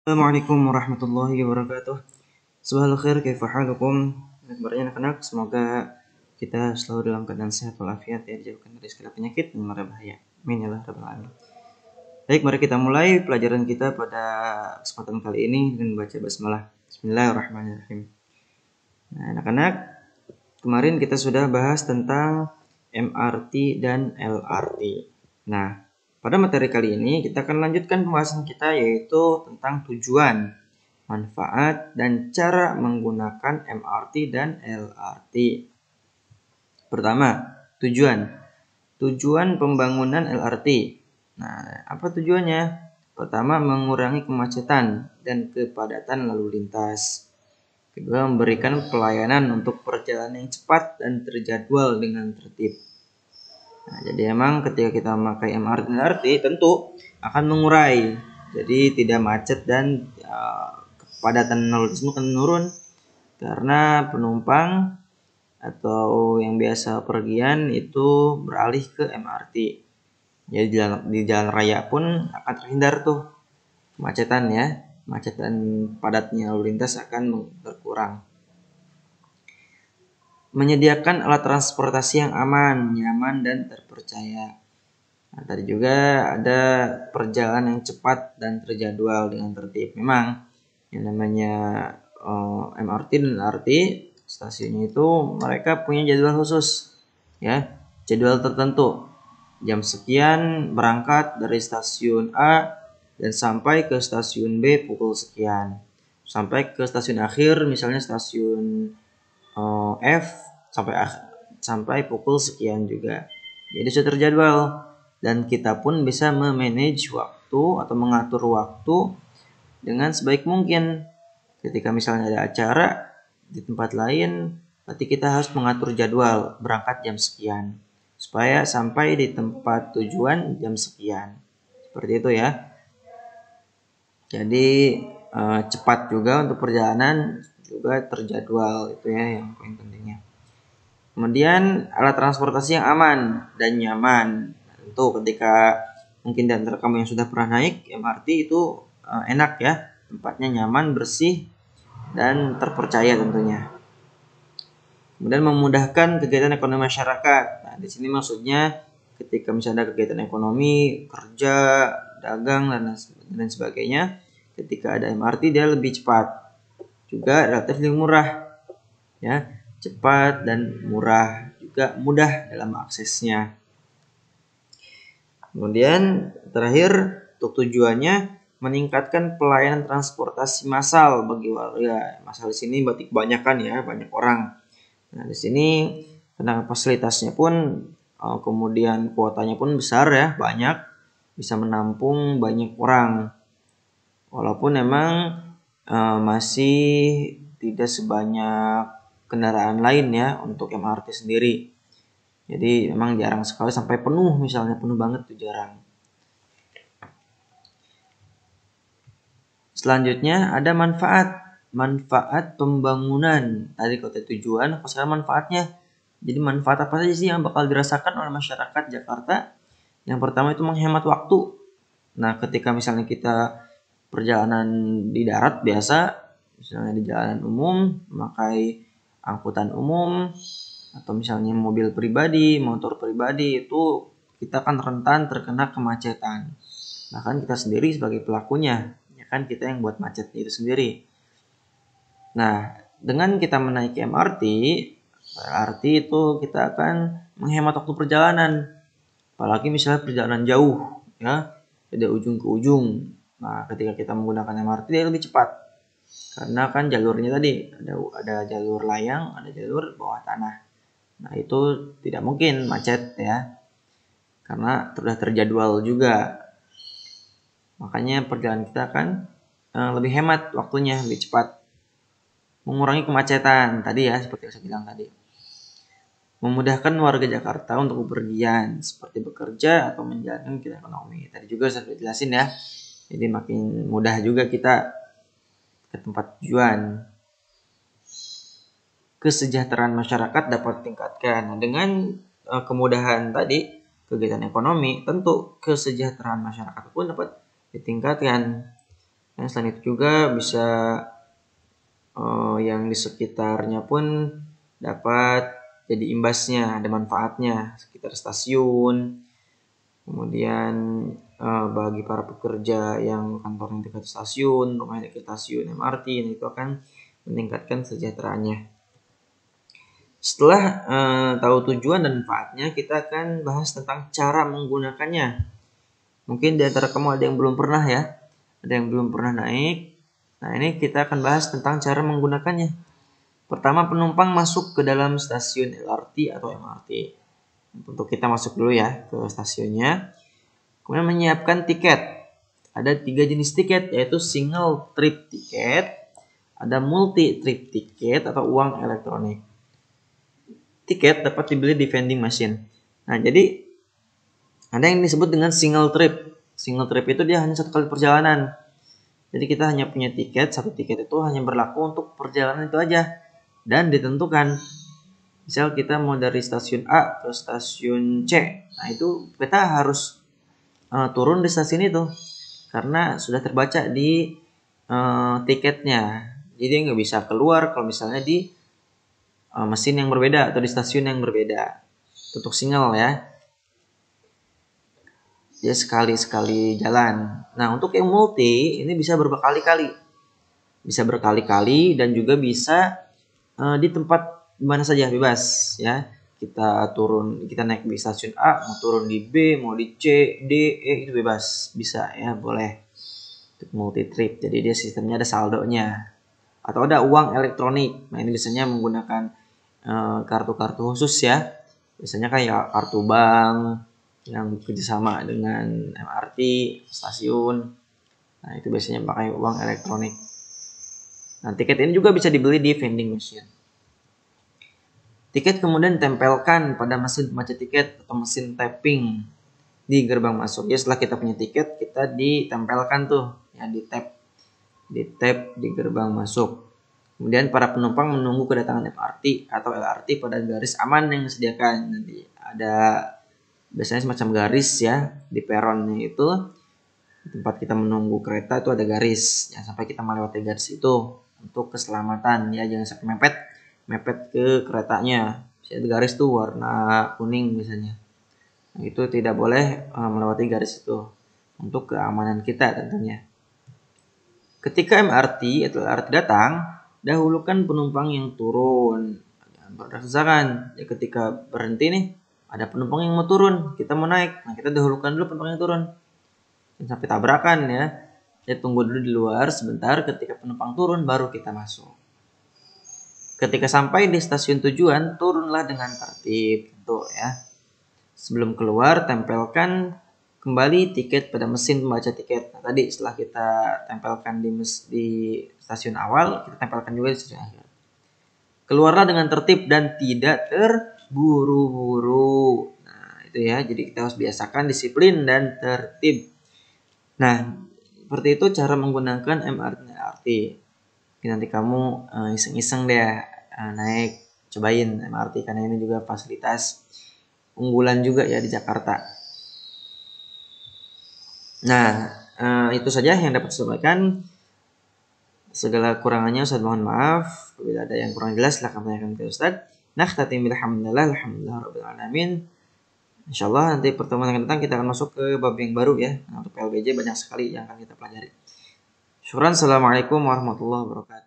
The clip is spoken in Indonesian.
Assalamualaikum warahmatullahi wabarakatuh. Subhanallah khair, kaifa halukum? Kabarnya anak-anak, semoga kita selalu dalam keadaan sehat walafiat ya, dijauhkan dari segala penyakit dan mara bahaya. Amin ya rabbal alamin. Baik, mari kita mulai pelajaran kita pada kesempatan kali ini dengan membaca basmalah. Bismillahirrahmanirrahim. Nah, anak-anak, kemarin kita sudah bahas tentang MRT dan LRT. Nah, pada materi kali ini kita akan lanjutkan pembahasan kita yaitu tentang tujuan, manfaat, dan cara menggunakan MRT dan LRT. Pertama, tujuan. Tujuan pembangunan LRT. Nah, apa tujuannya? Pertama, mengurangi kemacetan dan kepadatan lalu lintas. Kedua, memberikan pelayanan untuk perjalanan yang cepat dan terjadwal dengan tertib. Nah, jadi emang ketika kita memakai MRT dan LRT tentu akan mengurai. Jadi tidak macet dan kepadatan lalu lintas akan menurun karena penumpang atau yang biasa pergian itu beralih ke MRT. Jadi di jalan raya pun akan terhindar tuh kemacetan ya. Macet dan padatnya lalu lintas akan berkurang. Menyediakan alat transportasi yang aman, nyaman, dan terpercaya. Nah, tadi juga ada perjalanan yang cepat dan terjadwal dengan tertib. Memang yang namanya MRT dan LRT stasiunnya itu mereka punya jadwal khusus, ya, jadwal tertentu. Jam sekian berangkat dari stasiun A dan sampai ke stasiun B pukul sekian. Sampai ke stasiun akhir, misalnya stasiun F sampai pukul sekian juga. Jadi sudah terjadwal dan kita pun bisa memanage waktu atau mengatur waktu dengan sebaik mungkin. Ketika misalnya ada acara di tempat lain, berarti kita harus mengatur jadwal berangkat jam sekian supaya sampai di tempat tujuan jam sekian. Seperti itu ya. Jadi cepat juga untuk perjalanan, juga terjadwal, itu ya yang paling pentingnya. Kemudian alat transportasi yang aman dan nyaman. Tentu ketika mungkin di antara kamu yang sudah pernah naik MRT itu enak ya, tempatnya nyaman, bersih, dan terpercaya tentunya. Kemudian memudahkan kegiatan ekonomi masyarakat. Nah, di sini maksudnya ketika misalnya ada kegiatan ekonomi, kerja, dagang, dan sebagainya, ketika ada MRT dia lebih cepat. Juga relatif lebih murah. Ya, cepat dan murah, juga mudah dalam aksesnya. Kemudian terakhir untuk tujuannya meningkatkan pelayanan transportasi massal bagi warga. Massal di sini berarti kebanyakan ya, banyak orang. Nah, di sini karena fasilitasnya pun kemudian kuotanya pun besar ya, banyak, bisa menampung banyak orang. Walaupun memang masih tidak sebanyak kendaraan lain ya untuk MRT sendiri. Jadi memang jarang sekali sampai penuh, misalnya penuh banget tuh jarang. Selanjutnya ada manfaat pembangunan. Tadi kata tujuan, sekarang manfaatnya. Jadi manfaat apa saja sih yang bakal dirasakan oleh masyarakat Jakarta? Yang pertama itu menghemat waktu. Nah, ketika misalnya kita perjalanan di darat biasa, misalnya di jalan umum, memakai angkutan umum, atau misalnya mobil pribadi, motor pribadi, itu kita kan rentan terkena kemacetan. Bahkan kita sendiri sebagai pelakunya, ya kan, kita yang buat macet itu sendiri. Nah, dengan kita menaiki MRT, LRT itu kita akan menghemat waktu perjalanan. Apalagi misalnya perjalanan jauh, ya, dari ujung ke ujung. Nah, ketika kita menggunakan MRT dia lebih cepat. Karena kan jalurnya tadi ada jalur layang, ada jalur bawah tanah. Nah, itu tidak mungkin macet ya. Karena sudah terjadwal juga. Makanya perjalanan kita akan lebih hemat waktunya, lebih cepat. Mengurangi kemacetan tadi ya, seperti yang saya bilang tadi. Memudahkan warga Jakarta untuk bepergian seperti bekerja atau menjalankan kegiatan ekonomi. Tadi juga saya jelasin ya. Jadi makin mudah juga kita ke tempat tujuan. Kesejahteraan masyarakat dapat ditingkatkan. Dengan kemudahan tadi kegiatan ekonomi, tentu kesejahteraan masyarakat pun dapat ditingkatkan. Dan selain itu juga bisa yang di sekitarnya pun dapat jadi imbasnya, ada manfaatnya sekitar stasiun. Kemudian bagi para pekerja yang kantornya dekat stasiun, rumahnya dekat stasiun MRT, itu akan meningkatkan kesejahteraannya. Setelah tahu tujuan dan manfaatnya, kita akan bahas tentang cara menggunakannya. Mungkin di antara kamu ada yang belum pernah ya, ada yang belum pernah naik. Nah, ini kita akan bahas tentang cara menggunakannya. Pertama, penumpang masuk ke dalam stasiun LRT atau MRT. Untuk kita masuk dulu ya ke stasiunnya. Kemudian menyiapkan tiket. Ada 3 jenis tiket, yaitu single trip tiket, ada multi trip tiket atau uang elektronik. Tiket dapat dibeli di vending machine. Nah, jadi ada yang disebut dengan single trip. Single trip itu dia hanya satu kali perjalanan. Jadi kita hanya punya tiket, satu tiket itu hanya berlaku untuk perjalanan itu aja. Dan ditentukan. Misal kita mau dari stasiun A ke stasiun C. Nah, itu kita harus turun di stasiun itu. Karena sudah terbaca di tiketnya. Jadi nggak bisa keluar kalau misalnya di mesin yang berbeda atau di stasiun yang berbeda. Untuk single ya. Dia sekali-sekali jalan. Nah, untuk yang multi ini bisa berkali-kali. Bisa berkali-kali dan juga bisa di tempat mana saja bebas ya. Kita naik di stasiun A, mau turun di B, mau di C, D, E itu bebas. Bisa ya, boleh. Untuk multi trip. Jadi dia sistemnya ada saldonya. Atau ada uang elektronik. Nah, ini biasanya menggunakan kartu-kartu khusus ya. Biasanya kayak kartu bank yang kerjasama dengan MRT, stasiun. Nah, itu biasanya pakai uang elektronik. Nah, tiket ini juga bisa dibeli di vending machine. Tiket kemudian ditempelkan pada mesin pembaca tiket atau mesin tapping di gerbang masuk. Ya, setelah kita punya tiket, kita ditempelkan tuh, ya di tap di gerbang masuk. Kemudian para penumpang menunggu kedatangan MRT atau LRT pada garis aman yang disediakan. Nanti ada biasanya semacam garis ya di peronnya itu, tempat kita menunggu kereta itu ada garis, ya sampai kita melewati garis itu untuk keselamatan ya, jangan sampai mepet ke keretanya. Ada garis tuh warna kuning misalnya, nah, itu tidak boleh melewati garis itu untuk keamanan kita tentunya. Ketika MRT atau LRT datang, dahulukan penumpang yang turun. Jangan berdesakan. Ya, ketika berhenti nih, ada penumpang yang mau turun, kita mau naik. Nah, kita dahulukan dulu penumpang yang turun. Jangan sampai tabrakan ya. Kita tunggu dulu di luar sebentar, ketika penumpang turun baru kita masuk. Ketika sampai di stasiun tujuan, turunlah dengan tertib tentu ya. Sebelum keluar, tempelkan kembali tiket pada mesin pembaca tiket. Nah, tadi setelah kita tempelkan di stasiun awal, kita tempelkan juga di stasiun akhir. Keluarlah dengan tertib dan tidak terburu-buru. Nah, itu ya. Jadi kita harus biasakan disiplin dan tertib. Nah, seperti itu cara menggunakan MRT. Nanti kamu iseng-iseng deh naik, cobain MRT karena ini juga fasilitas unggulan juga ya di Jakarta. Nah, itu saja yang dapat saya sampaikan. Segala kurangannya Ustaz mohon maaf. Bila ada yang kurang jelas silahkan tanyakan ke Ustaz. Nakhtatim bilhamdulillah, alhamdulillah rabbil alamin. Insyaallah nanti pertemuan yang datang kita akan masuk ke bab yang baru ya. Nah, untuk PLBJ banyak sekali yang akan kita pelajari. Syukran, assalamualaikum warahmatullahi wabarakatuh.